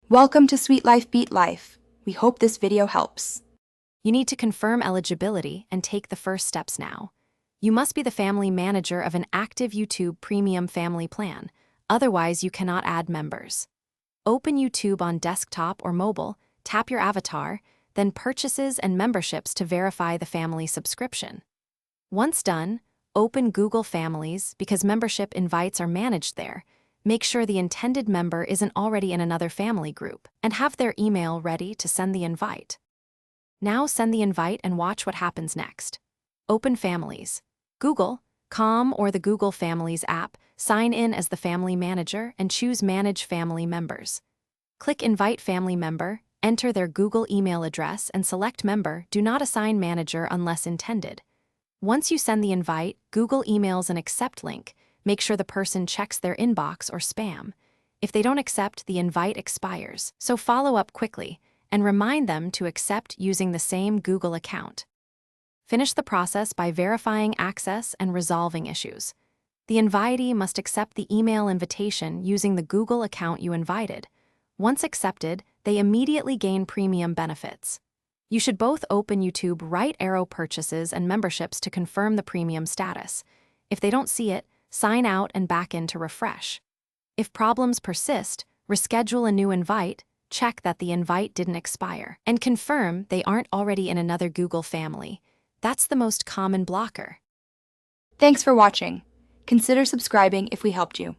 Welcome to Sweet Life Beat Life. We hope this video helps. You need to confirm eligibility and take the first steps now. You must be the family manager of an active YouTube Premium family plan, otherwise you cannot add members. Open YouTube on desktop or mobile, tap your avatar, then Purchases and Memberships to verify the family subscription. Once done, open Google Families because membership invites are managed there. Make sure the intended member isn't already in another family group, and have their email ready to send the invite. Now send the invite and watch what happens next. Open Families. Google.com or the Google Families app, sign in as the family manager and choose Manage Family Members. Click Invite Family Member, enter their Google email address and select Member. Do not assign manager unless intended. Once you send the invite, Google emails an accept link. Make sure the person checks their inbox or spam. If they don't accept, the invite expires, so follow up quickly and remind them to accept using the same Google account. Finish the process by verifying access and resolving issues. The invitee must accept the email invitation using the Google account you invited. Once accepted, they immediately gain premium benefits. You should both open YouTube right arrow Purchases and Memberships to confirm the premium status. If they don't see it, sign out and back in to refresh. If problems persist, reschedule a new invite, check that the invite didn't expire, and confirm they aren't already in another Google family. That's the most common blocker. Thanks for watching. Consider subscribing if we helped you.